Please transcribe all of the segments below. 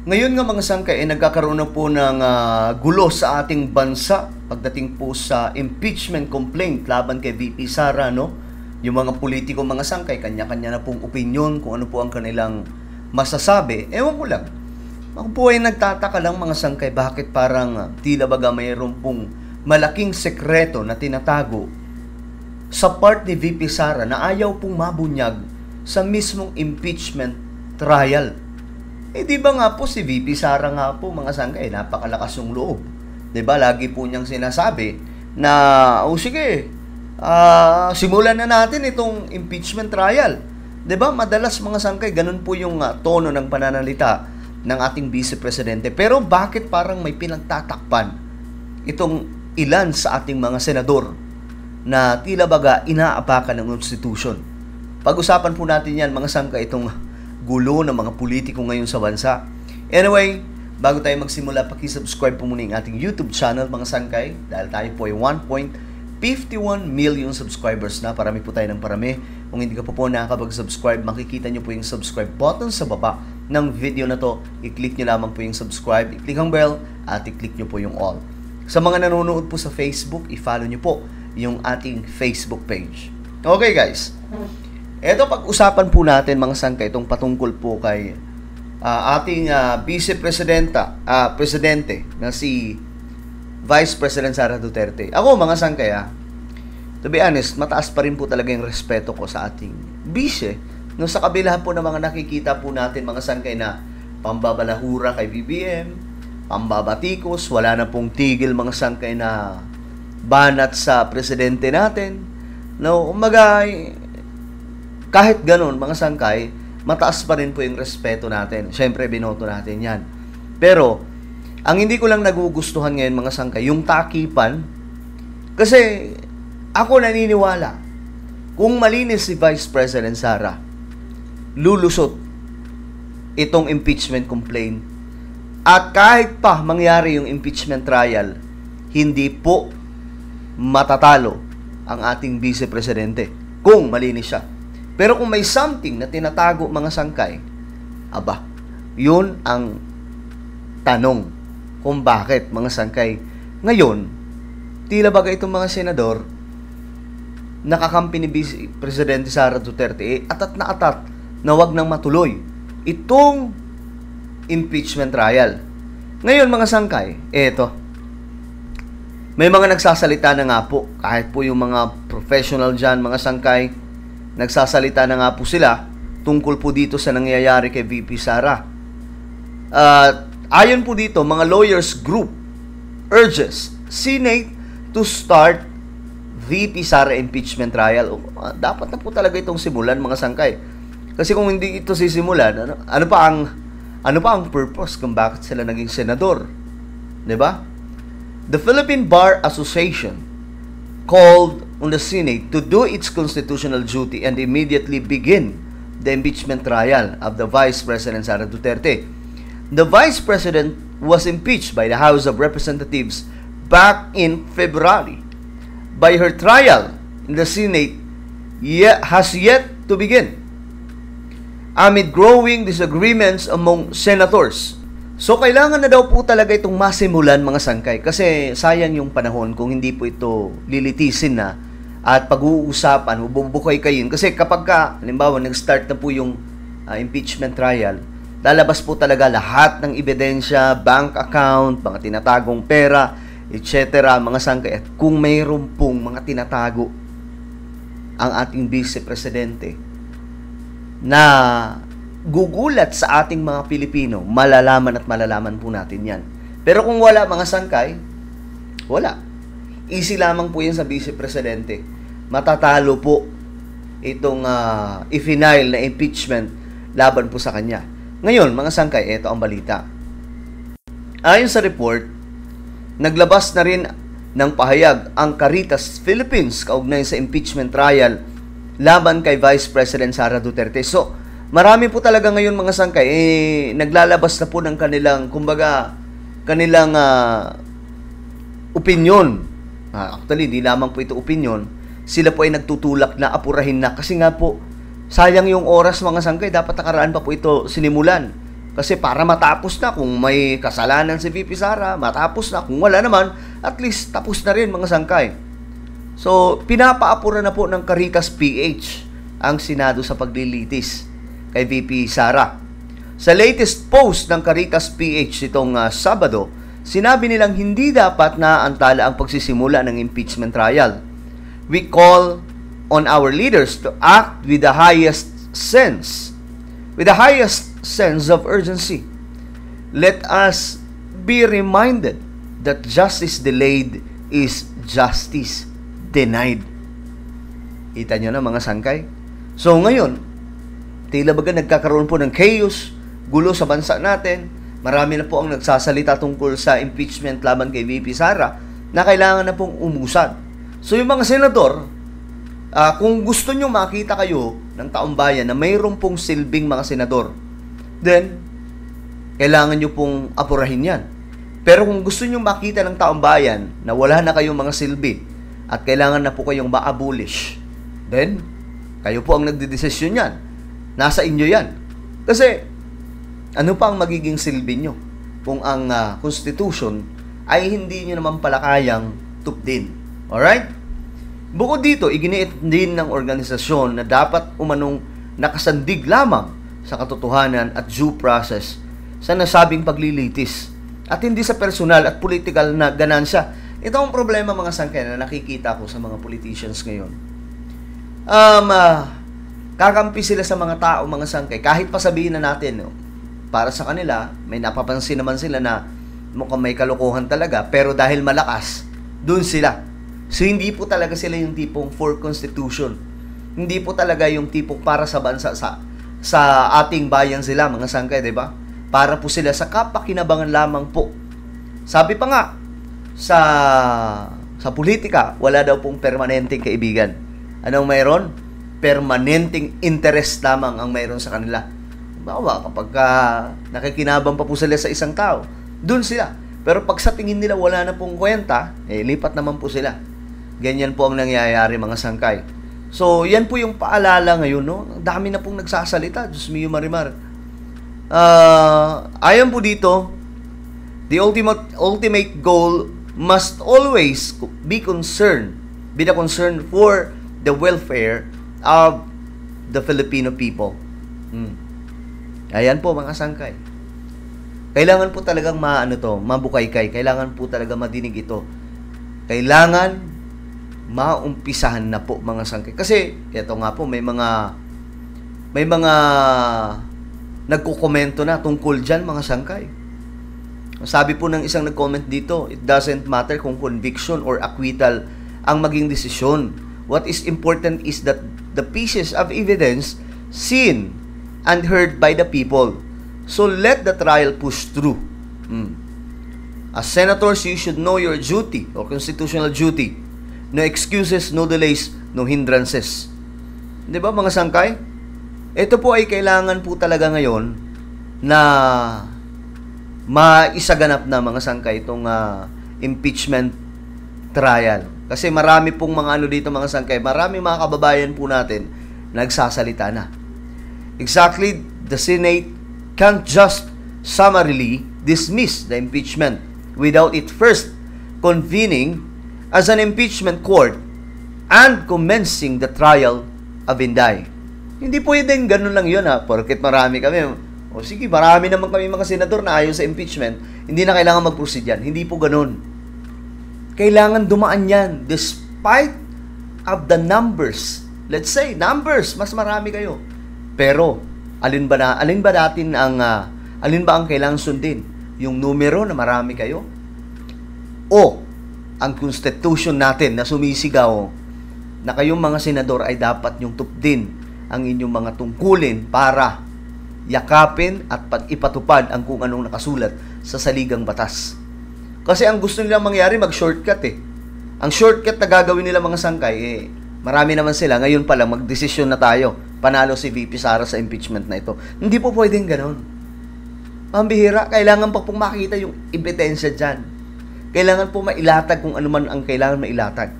Ngayon nga mga sangkay, nagkakaroon na po ng gulo sa ating bansa pagdating po sa impeachment complaint laban kay VP Sara, no? Yung mga politiko mga sangkay, kanya-kanya na pong opinion kung ano po ang kanilang masasabi. Ewan ko lang. Ako po ay nagtataka lang mga sangkay, bakit parang tila baga mayroon pong malaking sekreto na tinatago sa part ni VP Sara na ayaw pong mabunyag sa mismong impeachment trial. Di ba nga po si VP Sara nga po mga sangkay, napakalakas yung loob. Di ba lagi po niyang sinasabi na, sige, simulan na natin itong impeachment trial. Di ba madalas mga sangkay, ganun po yung tono ng pananalita ng ating Vice Presidente. Pero bakit parang may pinagtatakpan itong ilan sa ating mga senador na tila baga inaapakan ng konstitusyon? Pag-usapan po natin yan mga sangkay, itong gulo ng mga politiko ngayon sa bansa. Anyway, bago tayo magsimula, paki-subscribe po muna yung ating YouTube channel mga sangkay dahil tayo po ay 1.51 million subscribers na. Parami po tayo ng parami. Kung hindi ka po nakakapag-subscribe, makikita nyo po yung subscribe button sa baba ng video na to. I-click nyo lamang po yung subscribe, i-click ang bell at i-click nyo po yung all. Sa mga nanonood po sa Facebook, i-follow nyo po yung ating Facebook page. Okay guys, eto pag-usapan po natin mga sangkay itong patungkol po kay ating Vice Presidente na si Vice President Sara Duterte. Ako mga sangkay to be honest, mataas pa rin po talaga yung respeto ko sa ating Vice. No, sa kabila po ng mga nakikita po natin mga sangkay na pambabalahura kay BBM, pambabatikos, wala na pong tigil mga sangkay na banat sa presidente natin. No, umaga kahit ganun, mga sangkay, mataas pa rin po yung respeto natin. Siyempre, binoto natin yan. Pero, ang hindi ko lang nagugustuhan ngayon, mga sangkay, yung takipan. Kasi, ako naniniwala, kung malinis si Vice President Sara, lulusot itong impeachment complaint. At kahit pa mangyari yung impeachment trial, hindi po matatalo ang ating Vice Presidente kung malinis siya. Pero kung may something na tinatago mga sangkay, yun ang tanong kung bakit mga sangkay. Ngayon, tila baga itong mga senador, nakakampi ni Vice Presidente Sara Duterte, atat na wag nang matuloy itong impeachment trial. Ngayon mga sangkay, may mga nagsasalita na nga po, kahit po yung mga professional dyan, mga sangkay, nagsasalita na nga po sila tungkol po dito sa nangyayari kay VP Sara. Ayon po dito, mga lawyers group urges Senate to start VP Sara impeachment trial. Dapat na po talaga itong simulan mga sangkay. Kasi kung hindi ito sisimulan, ano pa ang purpose kung bakit sila naging senador? 'Di ba? The Philippine Bar Association called on the Senate to do its constitutional duty and immediately begin the impeachment trial of the Vice President Sara Duterte. The Vice President was impeached by the House of Representatives back in February. By her trial in the Senate has yet to begin amid growing disagreements among senators. So, kailangan na daw po talaga itong masimulan mga sangkay kasi sayang yung panahon kung hindi po ito lilitisin na at pag-uusapan, bubukay kayo. Kasi kapag halimbawa, nag-start na po yung impeachment trial, lalabas po talaga lahat ng ebidensya, bank account, mga tinatagong pera, etc. mga sangkay. At kung mayroon pong mga tinatago ang ating Vice Presidente na gugulat sa ating mga Pilipino, malalaman po natin yan. Pero kung wala mga sangkay, wala. Easy lamang po yan sa Vice Presidente. Matatalo po itong i-final na impeachment laban po sa kanya. Ngayon, mga sangkay, ito ang balita. Ayon sa report, naglabas na rin ng pahayag ang Caritas Philippines kaugnay sa impeachment trial laban kay Vice President Sara Duterte. So, marami po talaga ngayon mga sangkay, naglalabas na po ng kanilang opinion. Actually, di lamang po ito opinion. Sila po ay nagtutulak na apurahin na. Kasi nga po, sayang yung oras mga sangkay. Dapat nakaraan pa po ito sinimulan. Kasi para matapos na, kung may kasalanan si VP Sara, matapos na. Kung wala naman, at least tapos na rin mga sangkay. So, pinapaapura na po ng Caritas PH ang Senado sa paglilitis kay VP Sara. Sa latest post ng Caritas PH itong Sabado, sinabi nilang hindi dapat na antala ang pagsisimula ng impeachment trial. We call on our leaders to act with the highest sense of urgency. Let us be reminded that justice delayed is justice denied. Kita nyo na mga sangkay? So ngayon, tila baga nagkakaroon po ng chaos, gulo sa bansa natin. Marami na po ang nagsasalita tungkol sa impeachment laban kay VP Sara na kailangan na pong umusad. So yung mga senador, kung gusto nyo makita kayo ng taong bayan na mayroon pong silbing mga senador, then kailangan nyo pong apurahin yan. Pero kung gusto nyo makita ng taong bayan na wala na kayong mga silbi at kailangan na po kayong ma-abolish, then kayo po ang nagdedesisyon yan. Nasa inyo yan. Kasi ano pa ang magiging silbi nyo kung ang Constitution ay hindi nyo naman pala kayang tupdin? Alright? Bukod dito, iginiit din ng organisasyon na dapat umanong nakasandig lamang sa katotohanan at due process sa nasabing paglilitis at hindi sa personal at political na ganansya. Ito ang problema mga sangkay na nakikita ko sa mga politicians ngayon. Kakampi sila sa mga tao, mga sangkay, kahit pa sabihin na natin, para sa kanila, may napapansin naman sila na mukhang may kalokohan talaga, pero dahil malakas, dun sila. So, hindi po talaga sila yung tipong for Constitution. Hindi po talaga yung tipong para sa bansa, sa ating bayan sila, mga sangkay, di ba? Para po sila sa kapakinabangan lamang po. Sabi pa nga, sa politika, wala daw pong permanenteng kaibigan. Anong mayroon? Permanenteng interest lamang ang mayroon sa kanila. Bawa, kapag nakikinabang pa po sila sa isang tao, dun sila. Pero pag sa tingin nila wala na pong kwenta, lipat naman po sila. Ganyan po ang nangyayari mga sangkay. So, yan po yung paalala ngayon, no? Ang dami na pong nagsasalita. Diyos mio marimar. Ayon po dito, the ultimate goal must always be the concern for the welfare of the Filipino people. Ayan po mga sangkay. Kailangan po talagang mabukaykay. Kailangan po talaga madinig ito. Kailangan maumpisahan na po mga sangkay. Kasi ito nga po may mga nagko-komento na tungkol diyan mga sangkay. Sabi po ng isang nag-comment dito, it doesn't matter kung conviction or acquittal ang maging desisyon. What is important is that the pieces of evidence seen and heard by the people. So let the trial push through. As senators, you should know your duty or constitutional duty. No excuses, no delays, no hindrances. Di ba mga sangkay? Ito po ay kailangan po talaga ngayon na maisaganap na mga sangkay itong impeachment trial. Kasi marami pong mga dito mga sangkay, marami mga kababayan po natin nagsasalita na. Exactly, the Senate can't just summarily dismiss the impeachment without it first convening as an impeachment court and commencing the trial of Inday. Hindi pwedeng ganun lang yun porket marami kami. O sige, marami naman kami mga senador na ayaw sa impeachment, hindi na kailangan mag-proceed yan. Hindi po ganun. Kailangan dumaan yan despite of the numbers. Let's say, numbers, mas marami kayo. Pero, alin ba ang kailangan sundin? Yung numero na marami kayo? O, ang constitution natin na sumisigaw na kayong mga senador ay dapat yung tupdin ang inyong mga tungkulin para yakapin at ipatupad ang kung anong nakasulat sa saligang batas. Kasi ang gusto nilang mangyari, mag-shortcut Ang shortcut na gagawin nila mga sangkay, marami naman sila. Ngayon pa lang, mag-desisyon na tayo. Panalo si VP Sara sa impeachment na ito. Hindi po pwedeng ganon. Pambihira, kailangan pa pong makita yung ebidensya dyan. Kailangan po mailatag kung ano man ang kailangan mailatag.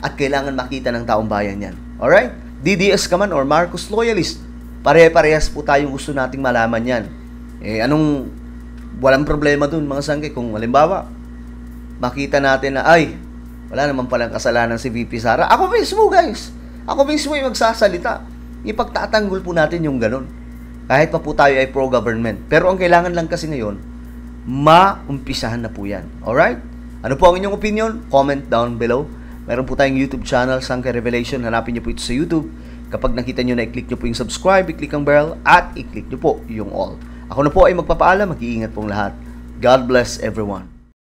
At kailangan makita ng taong bayan yan. Alright? DDS ka man or Marcos loyalist, pare-parehas po tayong gusto nating malaman yan. Walang problema dun mga sangkay kung halimbawa, makita natin na, ay, wala naman palang kasalanan si VP Sara. Ako mismo guys, ako mismo yung magsasalita. Ipagtatanggol po natin yung ganun. Kahit pa po tayo ay pro-government. Pero ang kailangan lang kasi ngayon, maumpisahan na po yan. Alright? Ano po ang inyong opinion? Comment down below. Meron po tayong YouTube channel, Sangkay Revelation. Hanapin niyo po ito sa YouTube. Kapag nakita niyo na, i-click niyo po yung subscribe, i-click ang bell, at i-click niyo po yung all. Ako na po ay magpapaalam. Mag-iingat pong lahat. God bless everyone.